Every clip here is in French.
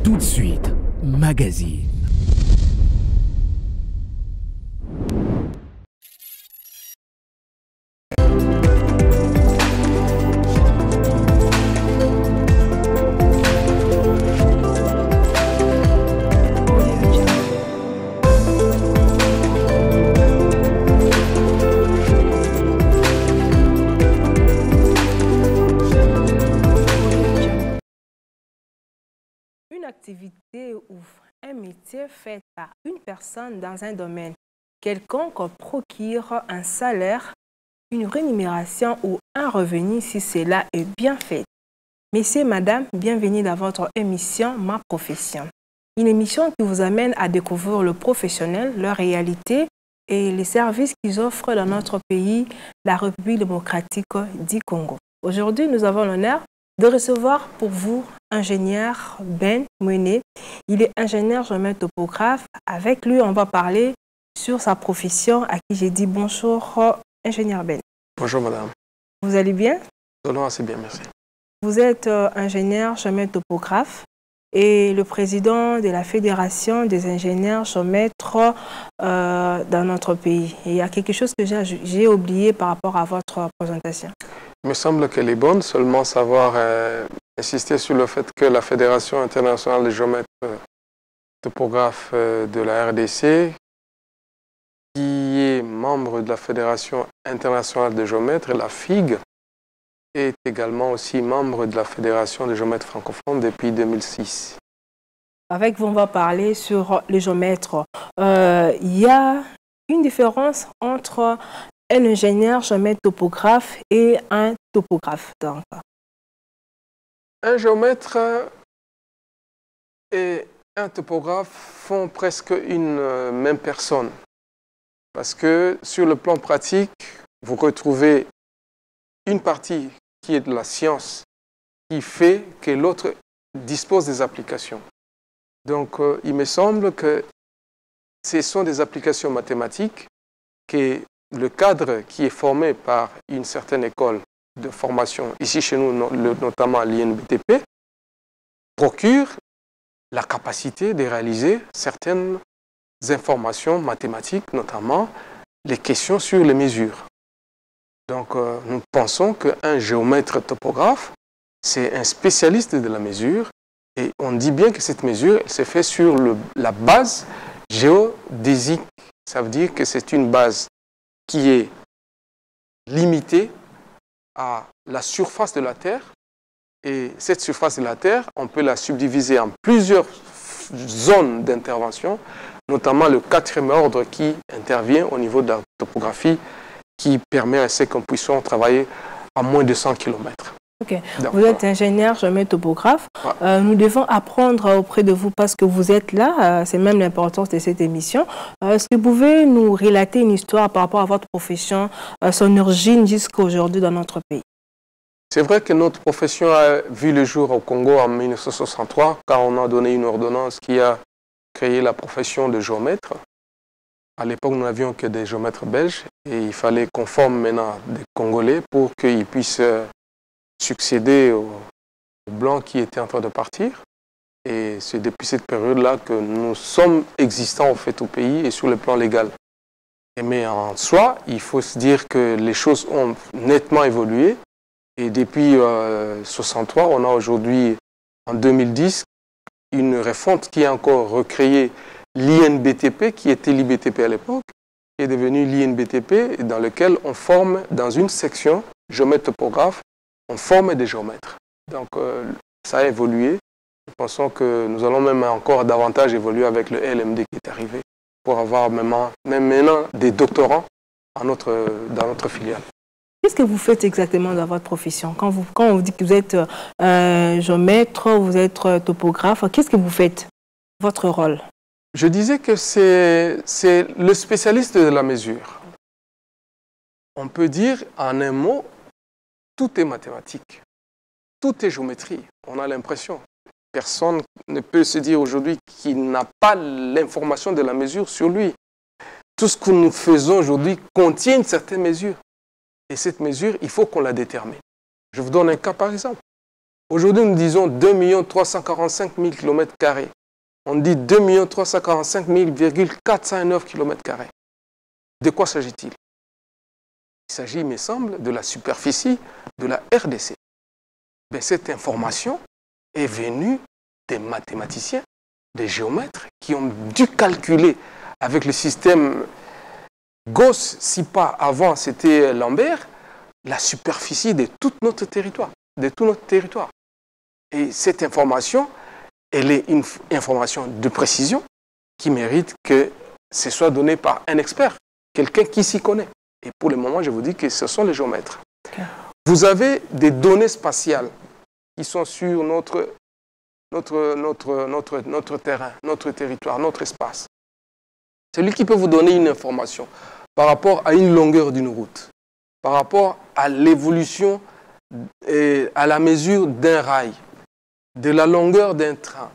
Tout de suite, magazine. Une activité ou un métier fait par une personne dans un domaine quelconque procure un salaire, une rémunération ou un revenu si cela est bien fait. Messieurs, madame, bienvenue dans votre émission Ma Profession. Une émission qui vous amène à découvrir le professionnel, leur réalité et les services qu'ils offrent dans notre pays, la République démocratique du Congo. Aujourd'hui, nous avons l'honneur de recevoir pour vous ingénieur Ben Mouene. Il est ingénieur géomètre topographe. Avec lui, on va parler sur sa profession, à qui j'ai dit bonjour, ingénieur Ben. Bonjour madame. Vous allez bien? Non, assez bien, merci. Vous êtes ingénieur géomètre topographe et le président de la Fédération des ingénieurs géomètres dans notre pays. Et il y a quelque chose que j'ai oublié par rapport à votre présentation. Il me semble qu'elle est bonne, seulement savoir insister sur le fait que la Fédération internationale des géomètres topographes de la RDC, qui est membre de la Fédération internationale des géomètres, la FIG, est également aussi membre de la Fédération des géomètres francophones depuis 2006. Avec vous, on va parler sur les géomètres. Il y a une différence entre un ingénieur géomètre topographe et un topographe. Donc. Un géomètre et un topographe font presque une même personne. Parce que sur le plan pratique, vous retrouvez une partie qui est de la science qui fait que l'autre dispose des applications. Donc, il me semble que ce sont des applications mathématiques que le cadre qui est formé par une certaine école de formation, ici chez nous, notamment l'INBTP, procure la capacité de réaliser certaines informations mathématiques, notamment les questions sur les mesures. Donc, nous pensons qu'un géomètre topographe, c'est un spécialiste de la mesure, et on dit bien que cette mesure elle se fait sur la base géodésique. Ça veut dire que c'est une base qui est limitée à la surface de la Terre. Et cette surface de la Terre, on peut la subdiviser en plusieurs zones d'intervention, notamment le 4e ordre qui intervient au niveau de la topographie, qui permet à ce qu'on puisse travailler à moins de 100 km. Okay. Vous êtes ingénieur géomètre topographe. Ouais. Nous devons apprendre auprès de vous parce que vous êtes là. C'est même l'importance de cette émission. Est-ce que vous pouvez nous relater une histoire par rapport à votre profession, son origine jusqu'à aujourd'hui dans notre pays? C'est vrai que notre profession a vu le jour au Congo en 1963, quand on a donné une ordonnance qui a créé la profession de géomètre. À l'époque, nous n'avions que des géomètres belges et il fallait qu'on forme maintenant des Congolais pour qu'ils puissent succéder aux Blancs qui étaient en train de partir. Et c'est depuis cette période-là que nous sommes existants en fait au pays et sur le plan légal. Mais en soi, il faut se dire que les choses ont nettement évolué. Et depuis 1963, on a aujourd'hui, en 2010, une refonte qui a encore recréé l'INBTP, qui était l'IBTP à l'époque, qui est devenu l'INBTP, dans lequel on forme dans une section géomètre topographe, on forme des géomètres. Donc ça a évolué. Nous pensons que nous allons même encore davantage évoluer avec le LMD qui est arrivé pour avoir même maintenant des doctorants dans notre filiale. Qu'est-ce que vous faites exactement dans votre profession? Quand on vous dit que vous êtes géomètre, vous êtes topographe, qu'est-ce que vous faites? Votre rôle? Je disais que c'est le spécialiste de la mesure. On peut dire en un mot, tout est mathématique, tout est géométrie. On a l'impression. Personne ne peut se dire aujourd'hui qu'il n'a pas l'information de la mesure sur lui. Tout ce que nous faisons aujourd'hui contient une certaine mesure. Et cette mesure, il faut qu'on la détermine. Je vous donne un cas par exemple. Aujourd'hui, nous disons 2 345 000 km². On dit 2 345 000,409 km². De quoi s'agit-il? Il s'agit, il me semble, de la superficie de la RDC. Mais cette information est venue des mathématiciens, des géomètres qui ont dû calculer avec le système Gauss-Sippa, avant c'était Lambert, la superficie de tout notre territoire. Et cette information, elle est une information de précision qui mérite que ce soit donné par un expert, quelqu'un qui s'y connaît. Et pour le moment, je vous dis que ce sont les géomètres. Okay. Vous avez des données spatiales qui sont sur notre terrain, notre territoire, notre espace. Celui qui peut vous donner une information par rapport à une longueur d'une route, par rapport à l'évolution et à la mesure d'un rail, de la longueur d'un train,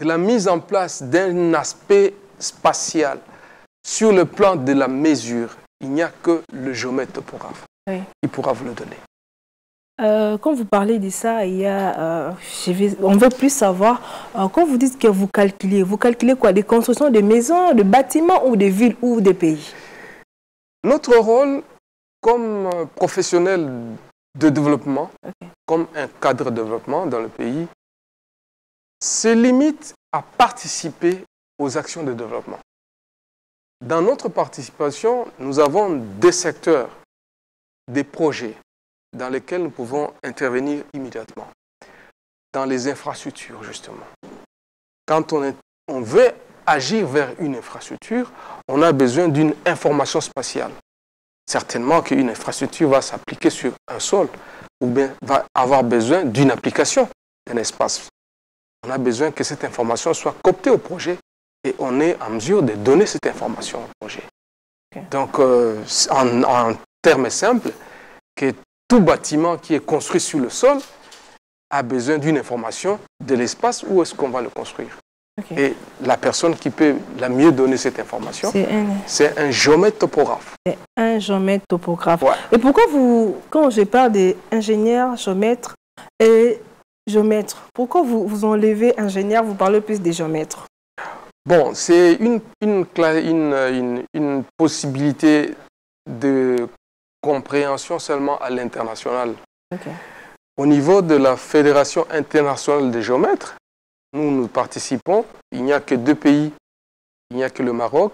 de la mise en place d'un aspect spatial sur le plan de la mesure, il n'y a que le géomètre topographe qui pourra vous le donner. Quand vous parlez de ça, on veut plus savoir, quand vous dites que vous calculez quoi? Des constructions de maisons, de bâtiments ou de villes ou des pays? Notre rôle comme professionnel de développement, comme un cadre de développement dans le pays, se limite à participer aux actions de développement. Dans notre participation, nous avons des secteurs, des projets dans lesquels nous pouvons intervenir immédiatement. Dans les infrastructures, justement. Quand on veut agir vers une infrastructure, on a besoin d'une information spatiale. Certainement qu'une infrastructure va s'appliquer sur un sol ou bien va avoir besoin d'une application d'un espace. On a besoin que cette information soit coptée au projet et on est en mesure de donner cette information au projet. Okay. Donc, en termes simples, que tout bâtiment qui est construit sur le sol a besoin d'une information de l'espace où est-ce qu'on va le construire. Okay. Et la personne qui peut la mieux donner cette information, c'est un géomètre topographe. C'est un géomètre topographe. Ouais. Et pourquoi quand je parle d'ingénieur, géomètre et géomètre, pourquoi vous enlevez ingénieur, vous parlez plus des géomètres? Bon, c'est une possibilité de compréhension seulement à l'international. Okay. Au niveau de la Fédération internationale des géomètres, nous participons. Il n'y a que 2 pays, il n'y a que le Maroc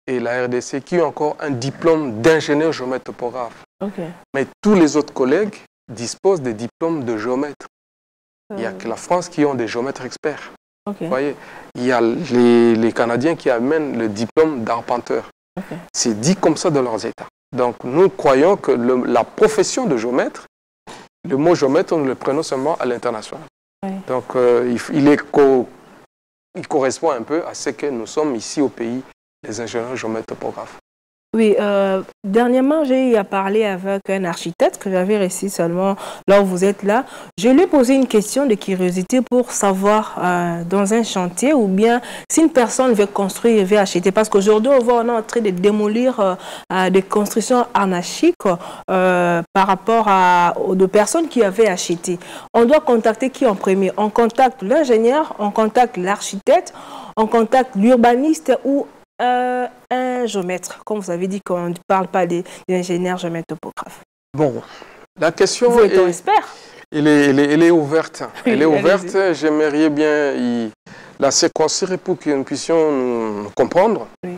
et la RDC qui ont encore un diplôme d'ingénieur géomètre topographe. Okay. Mais tous les autres collègues disposent des diplômes de géomètres. Il n'y a que la France qui ont des géomètres experts. Okay. Vous voyez, il y a les Canadiens qui amènent le diplôme d'arpenteur. Okay. C'est dit comme ça dans leurs États. Donc nous croyons que la profession de géomètre, le mot géomètre, nous le prenons seulement à l'international. Oui. Donc il correspond un peu à ce que nous sommes ici au pays, les ingénieurs géomètres topographes. Oui, dernièrement, j'ai eu à parler avec un architecte que j'avais reçu seulement là où vous êtes là. Je lui ai posé une question de curiosité pour savoir dans un chantier ou bien si une personne veut construire, veut acheter. Parce qu'aujourd'hui, on est en train de démolir des constructions anarchiques par rapport aux personnes qui avaient acheté. On doit contacter qui en premier? On contacte l'ingénieur, on contacte l'architecte, on contacte l'urbaniste ou un géomètre, comme vous avez dit qu'on ne parle pas des ingénieurs géomètres topographes. Bon, la question vous êtes un expert. Elle est ouverte. Oui, elle est ouverte. J'aimerais bien la circonscrire pour que nous puissions nous comprendre. Oui.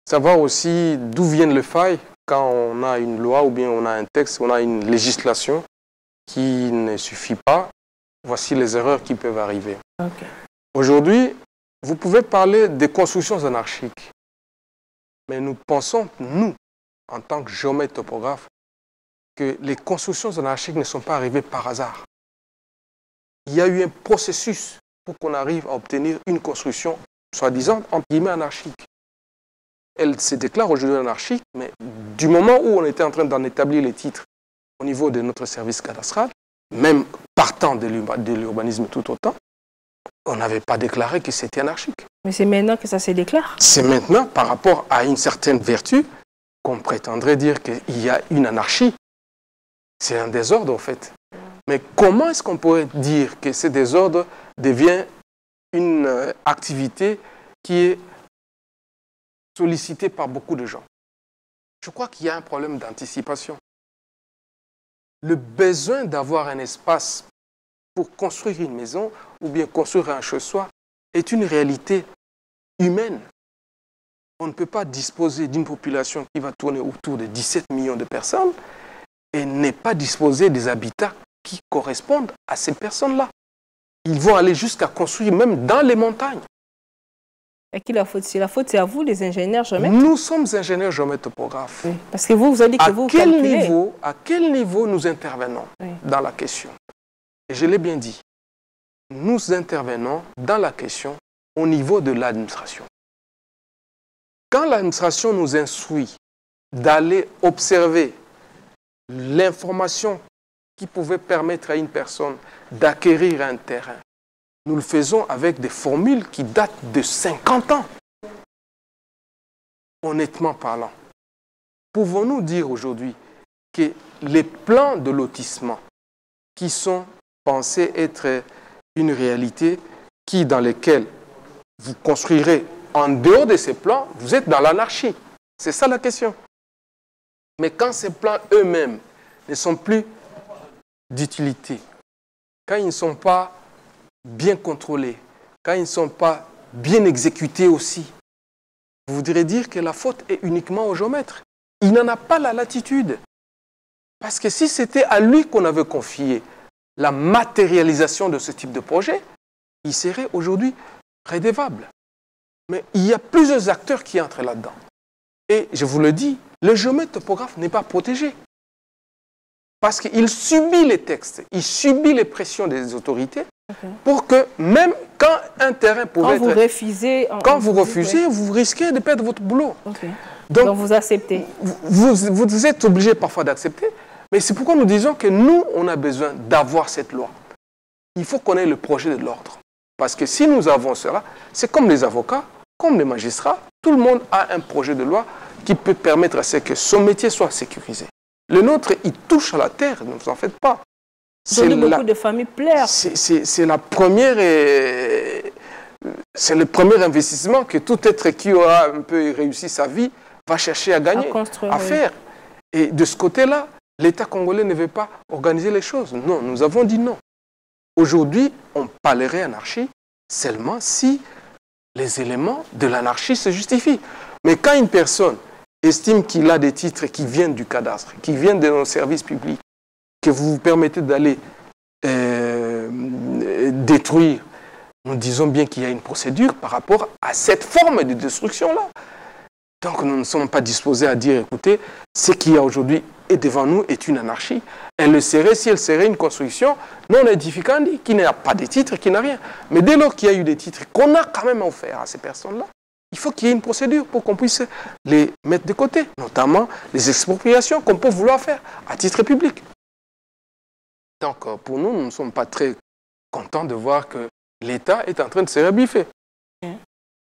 Savoir aussi d'où viennent les failles quand on a une loi ou bien on a un texte, on a une législation qui ne suffit pas. Voici les erreurs qui peuvent arriver. Okay. Aujourd'hui, vous pouvez parler des constructions anarchiques. Mais nous pensons, nous, en tant que géomètres topographes, que les constructions anarchiques ne sont pas arrivées par hasard. Il y a eu un processus pour qu'on arrive à obtenir une construction, soi-disant, entre guillemets, anarchique. Elle se déclare aujourd'hui anarchique, mais du moment où on était en train d'en établir les titres au niveau de notre service cadastral, même partant de l'urbanisme tout autant, on n'avait pas déclaré que c'était anarchique. Mais c'est maintenant que ça se déclare. C'est maintenant, par rapport à une certaine vertu, qu'on prétendrait dire qu'il y a une anarchie. C'est un désordre, en fait. Mais comment est-ce qu'on pourrait dire que ce désordre devient une activité qui est sollicitée par beaucoup de gens? Je crois qu'il y a un problème d'anticipation. Le besoin d'avoir un espace pour construire une maison ou bien construire un chez-soi est une réalité humaine. On ne peut pas disposer d'une population qui va tourner autour de 17 millions de personnes et n'est pas disposer des habitats qui correspondent à ces personnes-là. Ils vont aller jusqu'à construire même dans les montagnes. Et qui la faute? C'est la faute, c'est à vous, les ingénieurs géomètres? Nous sommes ingénieurs géomètres topographes. Oui, parce que vous avez dit que vous calculez. À quel niveau nous intervenons dans la question? Et je l'ai bien dit. Nous intervenons dans la question au niveau de l'administration. Quand l'administration nous instruit d'aller observer l'information qui pouvait permettre à une personne d'acquérir un terrain, nous le faisons avec des formules qui datent de 50 ans. Honnêtement parlant, pouvons-nous dire aujourd'hui que les plans de lotissement qui sont pensés être une réalité, dans lesquels vous construirez en dehors de ces plans, vous êtes dans l'anarchie? C'est ça la question. Mais quand ces plans eux-mêmes ne sont plus d'utilité, quand ils ne sont pas bien contrôlés, quand ils ne sont pas bien exécutés aussi, vous voudrez dire que la faute est uniquement au géomètre. Il n'en a pas la latitude. Parce que si c'était à lui qu'on avait confié la matérialisation de ce type de projet, il serait aujourd'hui rédevable. Mais il y a plusieurs acteurs qui entrent là-dedans. Et je vous le dis, le géomètre topographe n'est pas protégé. Parce qu'il subit les textes, il subit les pressions des autorités pour que même quand un terrain pourrait être... Quand vous refusez, vous risquez de perdre votre boulot. Donc vous acceptez. Vous êtes obligé parfois d'accepter. Mais c'est pourquoi nous disons que nous, on a besoin d'avoir cette loi. Il faut qu'on ait le projet de l'ordre. Parce que si nous avons cela, c'est comme les avocats, comme les magistrats, tout le monde a un projet de loi qui peut permettre à ce que son métier soit sécurisé. Le nôtre, il touche à la terre, ne vous en faites pas. Beaucoup de familles pleurent. C'est la première... C'est le premier investissement que tout être qui aura un peu réussi sa vie va chercher à gagner, à faire. Et de ce côté-là, l'État congolais ne veut pas organiser les choses. Non, nous avons dit non. Aujourd'hui, on parlerait anarchie seulement si les éléments de l'anarchie se justifient. Mais quand une personne estime qu'il a des titres qui viennent du cadastre, qui viennent de nos services publics, que vous vous permettez d'aller détruire, nous disons bien qu'il y a une procédure par rapport à cette forme de destruction-là. Donc nous ne sommes pas disposés à dire, écoutez, ce qu'il y a aujourd'hui et devant nous est une anarchie. Elle le serait si elle serait une construction non édificante, qui n'a pas de titres, qui n'a rien. Mais dès lors qu'il y a eu des titres qu'on a quand même offert à ces personnes-là, il faut qu'il y ait une procédure pour qu'on puisse les mettre de côté, notamment les expropriations qu'on peut vouloir faire à titre public. Donc pour nous, nous ne sommes pas très contents de voir que l'État est en train de se rebiffer.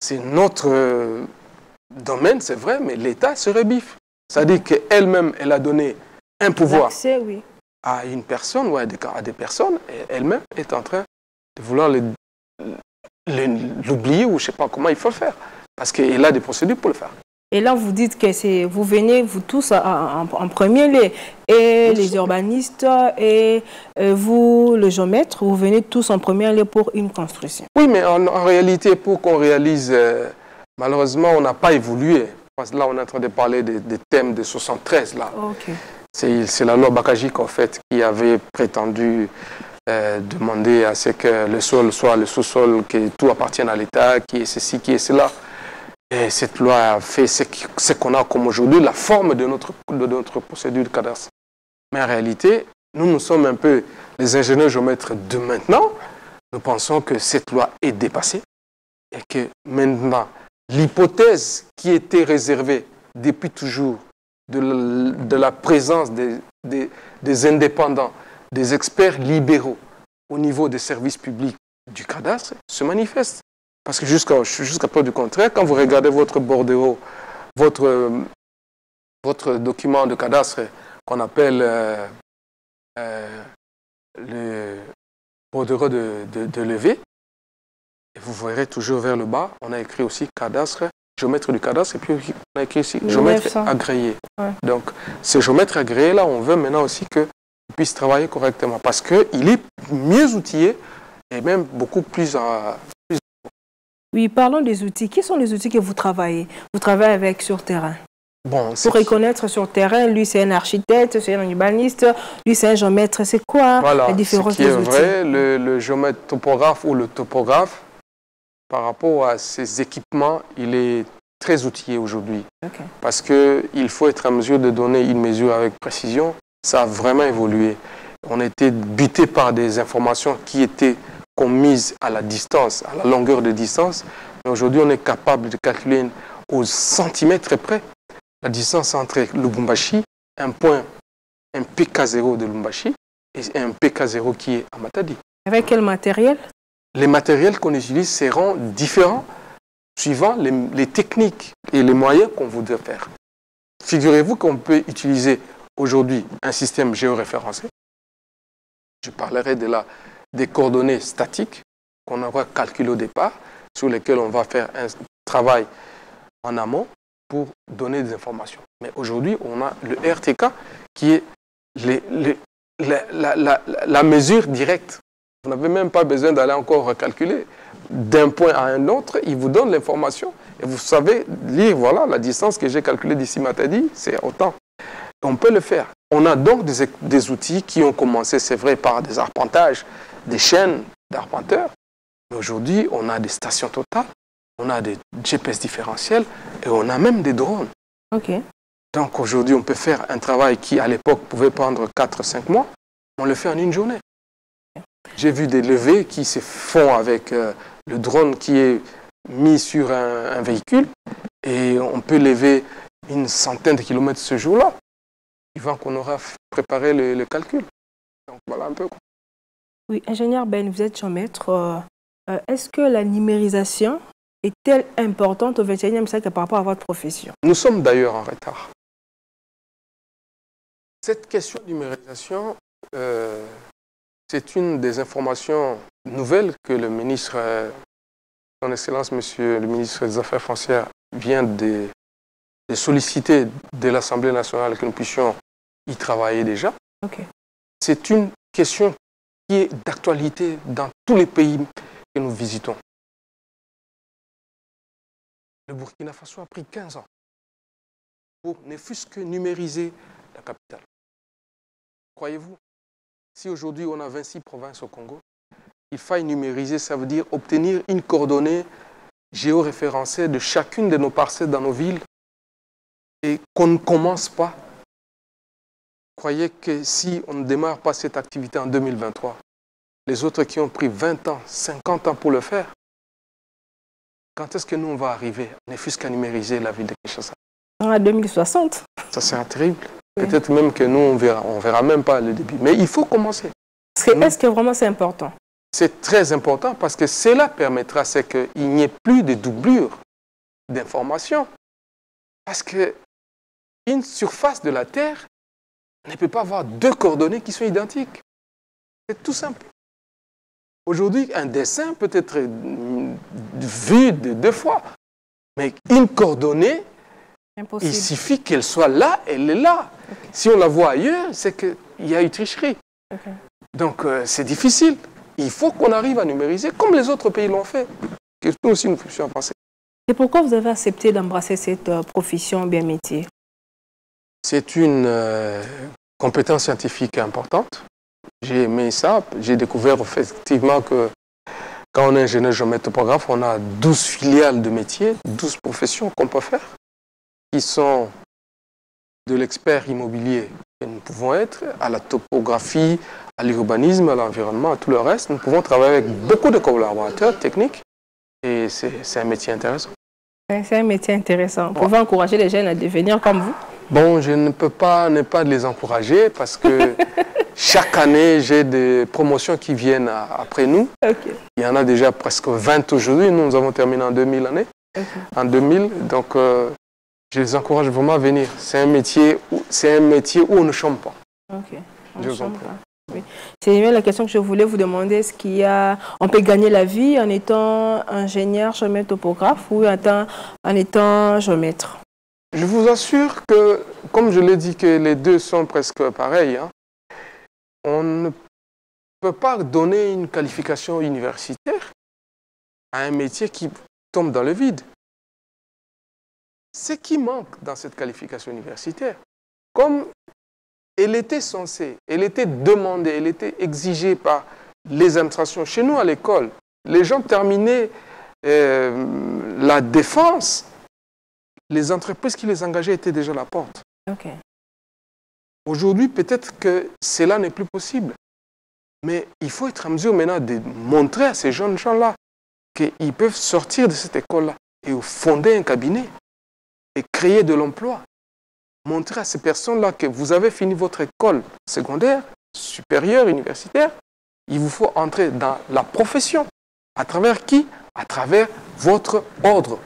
C'est notre domaine, c'est vrai, mais l'État se rebiffe. C'est-à-dire qu'elle-même, elle a donné un pouvoir à une personne ou à des personnes, et elle-même est en train de vouloir l'oublier ou je ne sais pas comment il faut le faire. Parce qu'elle a des procédures pour le faire. Et là, vous dites que vous venez, vous tous, en premier lieu, et les urbanistes, et vous, le géomètre, vous venez tous en premier lieu pour une construction. Oui, mais en réalité, pour qu'on réalise, malheureusement, on n'a pas évolué. Parce que là, on est en train de parler des thèmes de 73, là. C'est la loi Bakajik, en fait, qui avait prétendu demander à ce que le sol soit le sous-sol, que tout appartienne à l'État, qui est ceci, qui est cela. Et cette loi a fait ce qu'on a comme aujourd'hui, la forme de notre procédure de cadastre. Mais en réalité, nous sommes un peu les ingénieurs géomètres de maintenant. Nous pensons que cette loi est dépassée et que maintenant, l'hypothèse qui était réservée depuis toujours de la présence des indépendants, des experts libéraux au niveau des services publics du cadastre se manifeste. Parce que jusqu'à preuve du contraire, quand vous regardez votre bordereau, votre document de cadastre qu'on appelle le bordereau de levée. Et vous verrez toujours vers le bas, on a écrit aussi cadastre, géomètre du cadastre, et puis on a écrit aussi géomètre agréé. Ouais. Donc, ce géomètre agréé-là, on veut maintenant aussi qu'il puisse travailler correctement parce qu'il est mieux outillé et même beaucoup plus... Oui, parlons des outils. Quels sont les outils que vous travaillez? Vous travaillez avec sur terrain? Bon, pour reconnaître sur terrain, lui c'est un architecte, c'est un urbaniste, lui c'est un géomètre, c'est quoi la différence des outils? Vrai, le géomètre topographe ou le topographe, par rapport à ses équipements, il est très outillé aujourd'hui. Okay. Parce qu'il faut être en mesure de donner une mesure avec précision. Ça a vraiment évolué. On était buté par des informations qui étaient commises à la distance, à la longueur de distance. Mais aujourd'hui, on est capable de calculer au centimètre près la distance entre Lubumbashi, un PK0 de Lubumbashi et un PK0 qui est à Matadi. Avec quel matériel? Les matériels qu'on utilise seront différents suivant les techniques et les moyens qu'on voudrait faire. Figurez-vous qu'on peut utiliser aujourd'hui un système géoréférencé. Je parlerai des coordonnées statiques qu'on aura calculées au départ, sur lesquelles on va faire un travail en amont pour donner des informations. Mais aujourd'hui, on a le RTK qui est la mesure directe. Vous n'avez même pas besoin d'aller encore recalculer. D'un point à un autre, il vous donne l'information et vous savez lire, voilà, la distance que j'ai calculée d'ici Matadi, c'est autant. On peut le faire. On a donc des outils qui ont commencé, c'est vrai, par des arpentages, des chaînes d'arpenteurs. Mais aujourd'hui, on a des stations totales, on a des GPS différentiels et on a même des drones. Okay. Donc aujourd'hui, on peut faire un travail qui, à l'époque, pouvait prendre 4-5 mois. On le fait en une journée. J'ai vu des levées qui se font avec le drone qui est mis sur un véhicule et on peut lever une centaine de kilomètres ce jour-là, avant qu'on aura préparé le calcul. Donc voilà un peu. Oui, ingénieur Ben, vous êtes géomètre. Est-ce que la numérisation est-elle importante au XXIe siècle par rapport à votre profession? Nous sommes d'ailleurs en retard. Cette question de numérisation, c'est une des informations nouvelles que le ministre, son Excellence, Monsieur le ministre des Affaires foncières, vient de solliciter de l'Assemblée nationale que nous puissions y travailler déjà. Okay. C'est une question qui est d'actualité dans tous les pays que nous visitons. Le Burkina Faso a pris 15 ans pour ne fût-ce que numériser la capitale. Croyez-vous? Si aujourd'hui on a 26 provinces au Congo, il faille numériser, ça veut dire obtenir une coordonnée géoréférencée de chacune de nos parcelles dans nos villes et qu'on ne commence pas. Croyez que si on ne démarre pas cette activité en 2023, les autres qui ont pris 20 ans, 50 ans pour le faire, quand est-ce que nous on va arriver, ne fût-ce qu'à numériser la ville de Kinshasa? En 2060. Ça sera terrible. Oui. Peut-être même que nous, on verra même pas le début. Mais il faut commencer. Est-ce que vraiment c'est important? C'est très important parce que cela permettra qu'il n'y ait plus de doublure d'informations. Parce qu'une surface de la Terre ne peut pas avoir deux coordonnées qui sont identiques. C'est tout simple. Aujourd'hui, un dessin peut être vu de 2 fois. Mais une coordonnée, impossible. Il suffit qu'elle soit là, elle est là. Okay. Si on la voit ailleurs, c'est qu'il y a eu tricherie. Okay. Donc, c'est difficile. Il faut qu'on arrive à numériser comme les autres pays l'ont fait. Que nous aussi, nous puissions penser. Et pourquoi vous avez accepté d'embrasser cette profession bien métier? C'est une compétence scientifique importante. J'ai aimé ça. J'ai découvert effectivement que quand on est ingénieur géomètre topographe, on a 12 filiales de métiers, 12 professions qu'on peut faire, qui sont de l'expert immobilier que nous pouvons être, à la topographie, à l'urbanisme, à l'environnement, à tout le reste. Nous pouvons travailler avec beaucoup de collaborateurs techniques et c'est un métier intéressant. C'est un métier intéressant. Vous pouvez encourager les jeunes à devenir comme vous? Bon, je ne peux pas ne pas les encourager parce que chaque année, j'ai des promotions qui viennent après nous. Okay. Il y en a déjà presque 20 aujourd'hui. Nous avons terminé en 2000 années. Okay. En 2000, donc je les encourage vraiment à venir. C'est un métier où on ne chôme pas. Ok. On ne chôme pas. Oui. C'est bien la question que je voulais vous demander. Est-ce qu'il y a, on peut gagner la vie en étant ingénieur, géomètre, topographe ou en étant géomètre? Je vous assure que, comme je l'ai dit, que les deux sont presque pareils, hein, on ne peut pas donner une qualification universitaire à un métier qui tombe dans le vide. Ce qui manque dans cette qualification universitaire, comme elle était censée, elle était demandée, elle était exigée par les administrations. Chez nous, à l'école, les gens terminaient la défense, les entreprises qui les engageaient étaient déjà à la porte. Okay. Aujourd'hui, peut-être que cela n'est plus possible. Mais il faut être en mesure maintenant de montrer à ces jeunes gens-là qu'ils peuvent sortir de cette école-là et fonder un cabinet et créer de l'emploi. Montrer à ces personnes-là que vous avez fini votre école secondaire, supérieure, universitaire, il vous faut entrer dans la profession. À travers qui? À travers votre ordre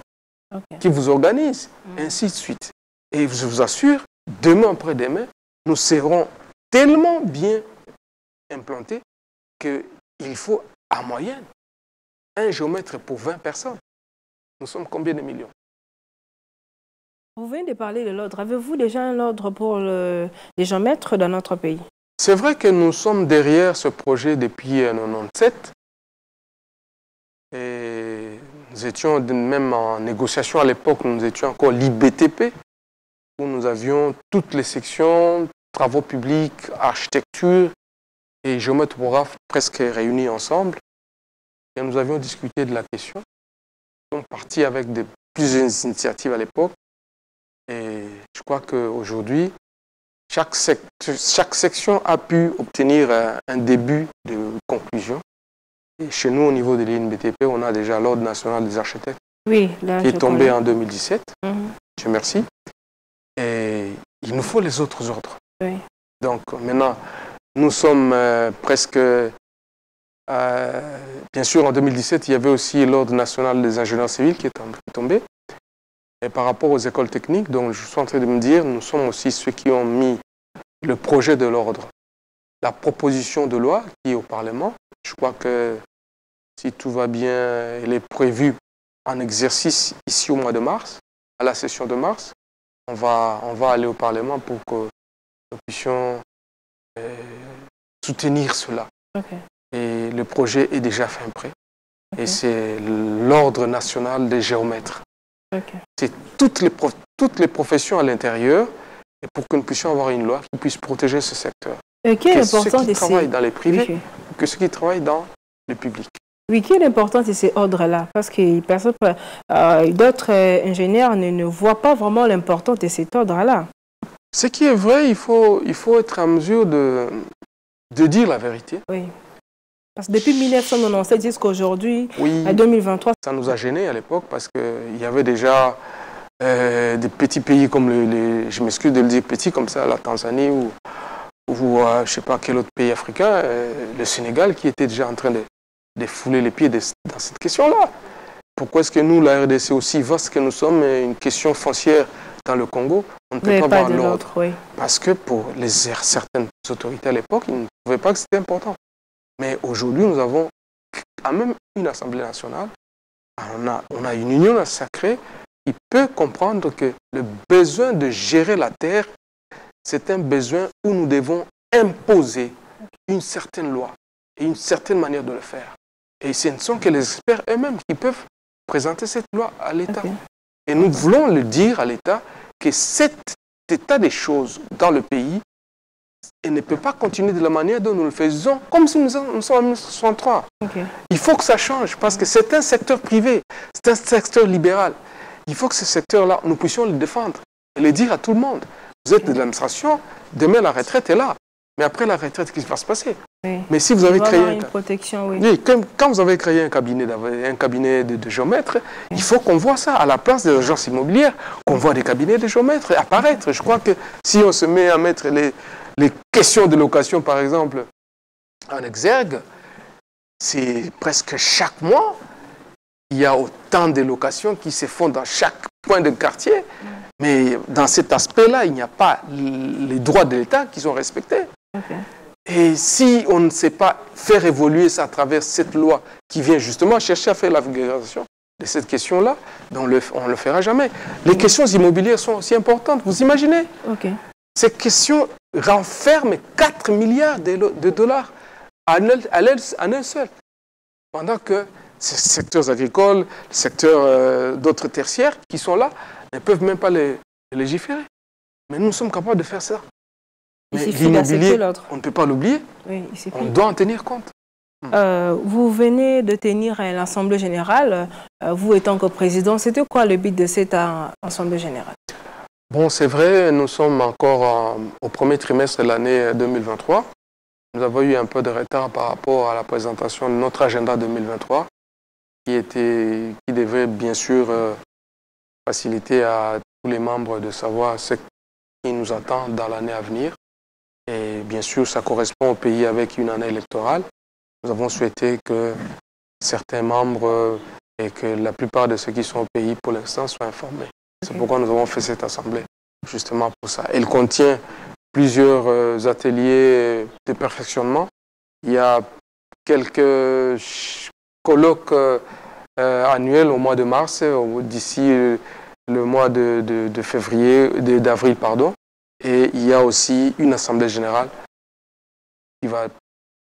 qui vous organise, ainsi de suite. Et je vous assure, demain après-demain, nous serons tellement bien implantés qu'il faut, en moyenne, un géomètre pour 20 personnes. Nous sommes combien de millions? Vous venez de parler de l'ordre. Avez-vous déjà un ordre pour les géomètres dans notre pays? C'est vrai que nous sommes derrière ce projet depuis 1997. Et nous étions même en négociation à l'époque, nous étions encore l'IBTP, où nous avions toutes les sections, travaux publics, architecture et géomètre topographe presque réunis ensemble. Et nous avions discuté de la question. Nous sommes partis avec plusieurs initiatives à l'époque. Et je crois qu'aujourd'hui, chaque section a pu obtenir un début de conclusion. Et chez nous, au niveau de l'INBTP, on a déjà l'Ordre national des architectes qui est tombé en 2017. Dieu merci. Et il nous faut les autres ordres. Oui. Donc maintenant, nous sommes presque... bien sûr, en 2017, il y avait aussi l'Ordre national des ingénieurs civils qui est tombé. Et par rapport aux écoles techniques, donc je suis en train de me dire, nous sommes aussi ceux qui ont mis le projet de l'ordre, la proposition de loi qui est au Parlement. Je crois que si tout va bien, elle est prévue en exercice ici au mois de mars, à la session de mars. On va aller au Parlement pour que nous puissions soutenir cela. Okay. Et le projet est déjà fin prêt. Okay. Et c'est l'Ordre national des géomètres. Okay. C'est toutes les professions à l'intérieur, et pour que nous puissions avoir une loi qui puisse protéger ce secteur. Quelle est l'importance ceux qui travaillent dans les privés, que ceux qui travaillent dans le public. Oui, quelle est l'importance de ces ordres-là? Parce que d'autres ingénieurs ne voient pas vraiment l'importance de cet ordre-là. Ce qui est vrai, il faut être en mesure de dire la vérité. Oui. Parce que depuis 1997 jusqu'à aujourd'hui, à 2023... Ça nous a gênés à l'époque parce qu'il y avait déjà des petits pays comme je m'excuse de le dire petit comme ça, la Tanzanie ou je ne sais pas quel autre pays africain, le Sénégal, qui était déjà en train de fouler les pieds dans cette question-là. Pourquoi est-ce que nous, la RDC, aussi vaste que nous sommes, une question foncière dans le Congo, on ne peut pas avoir l'ordre. Oui. Parce que pour certaines autorités à l'époque, ils ne trouvaient pas que c'était important. Mais aujourd'hui, nous avons quand même une Assemblée nationale, on a une union sacrée qui peut comprendre que le besoin de gérer la terre, c'est un besoin où nous devons imposer une certaine loi et une certaine manière de le faire. Et ce ne sont que les experts eux-mêmes qui peuvent présenter cette loi à l'État. Okay. Et nous voulons le dire à l'État que cet état des choses dans le pays, il ne peut pas continuer de la manière dont nous le faisons, comme si nous sommes en 1963. Okay. Il faut que ça change, parce que c'est un secteur privé, c'est un secteur libéral. Il faut que ce secteur-là, nous puissions le défendre et le dire à tout le monde. Vous êtes de l'administration, demain la retraite est là. Mais après la retraite, qu'est-ce qui va se passer? Oui. Mais si vous avez créé une protection, oui. Oui, quand vous avez créé un cabinet de géomètres, il faut qu'on voit ça à la place des agences immobilières, qu'on voit des cabinets de géomètres apparaître. Je crois que si on se met à mettre les questions de location, par exemple, en exergue, c'est presque chaque mois, il y a autant de locations qui se font dans chaque point de quartier. Mais dans cet aspect-là, il n'y a pas les droits de l'État qui sont respectés. Okay. Et si on ne sait pas faire évoluer ça à travers cette loi qui vient justement chercher à faire la vulgarisation de cette question-là, on ne le fera jamais. Les questions immobilières sont aussi importantes. Vous imaginez? Ces questions renferment 4 milliards de dollars à un seul. Pendant que ces secteurs agricoles, les secteurs d'autres tertiaires qui sont là, ne peuvent même pas les légiférer. Mais nous sommes capables de faire ça. Mais l'immobilier, on ne peut pas l'oublier. Oui, on doit en tenir compte. Vous venez de tenir l'Assemblée générale, vous étant que président, c'était quoi le but de cette Assemblée générale? Bon, c'est vrai, nous sommes encore au premier trimestre de l'année 2023. Nous avons eu un peu de retard par rapport à la présentation de notre agenda 2023, qui devait bien sûr faciliter à tous les membres de savoir ce qui nous attend dans l'année à venir. Et bien sûr, ça correspond au pays avec une année électorale. Nous avons souhaité que certains membres et que la plupart de ceux qui sont au pays pour l'instant soient informés. C'est pourquoi nous avons fait cette assemblée, justement pour ça. Elle contient plusieurs ateliers de perfectionnement. Il y a quelques colloques annuels au mois de mars, d'ici le mois de février, d'avril, pardon. Et il y a aussi une assemblée générale qui va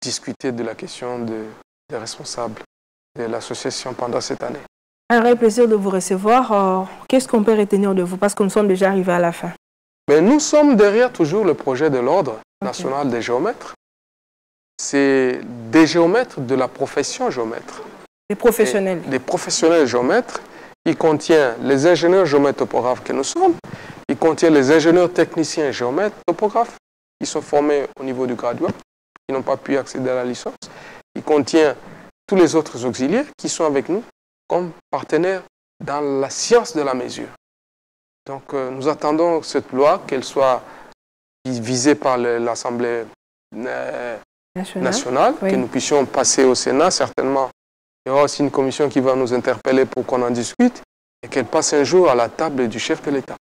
discuter de la question des responsables de l'association pendant cette année. Un vrai plaisir de vous recevoir. Qu'est-ce qu'on peut retenir de vous? Parce que nous sommes déjà arrivés à la fin. Mais nous sommes derrière toujours le projet de l'Ordre national des géomètres. C'est des géomètres de la profession géomètre. Des professionnels. Des professionnels géomètres. Il contient les ingénieurs géomètres topographes que nous sommes. Il contient les ingénieurs techniciens géomètres topographes qui sont formés au niveau du graduat, qui n'ont pas pu accéder à la licence. Il contient tous les autres auxiliaires qui sont avec nous comme partenaires dans la science de la mesure. Donc nous attendons cette loi, qu'elle soit visée par l'Assemblée nationale, oui, que nous puissions passer au Sénat. Certainement, il y aura aussi une commission qui va nous interpeller pour qu'on en discute et qu'elle passe un jour à la table du chef de l'État.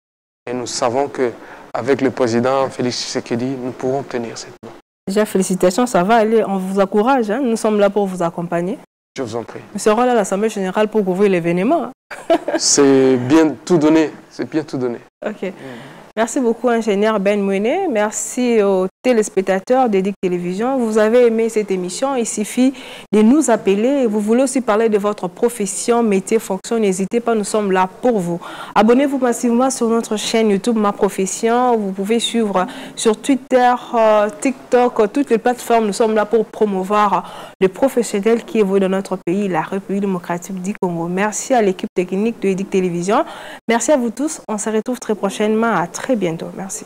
Et nous savons qu'avec le président Félix Tshisekedi, nous pourrons obtenir cette loi. Déjà, félicitations, ça va aller. On vous encourage. Hein. Nous sommes là pour vous accompagner. Je vous en prie. Nous serons là à l'Assemblée générale pour couvrir l'événement. C'est bien tout donné. C'est bien tout donné. OK. Merci beaucoup, ingénieur Ben Mouene. Merci aux téléspectateurs d'Edic Télévision. Vous avez aimé cette émission, il suffit de nous appeler. Vous voulez aussi parler de votre profession, métier, fonction, n'hésitez pas, nous sommes là pour vous. Abonnez-vous massivement sur notre chaîne YouTube Ma Profession. Vous pouvez suivre sur Twitter, TikTok, toutes les plateformes. Nous sommes là pour promouvoir les professionnels qui évoluent dans notre pays, la République démocratique du Congo. Merci à l'équipe technique de Edic Télévision. Merci à vous tous. On se retrouve très prochainement. À très bientôt. Merci.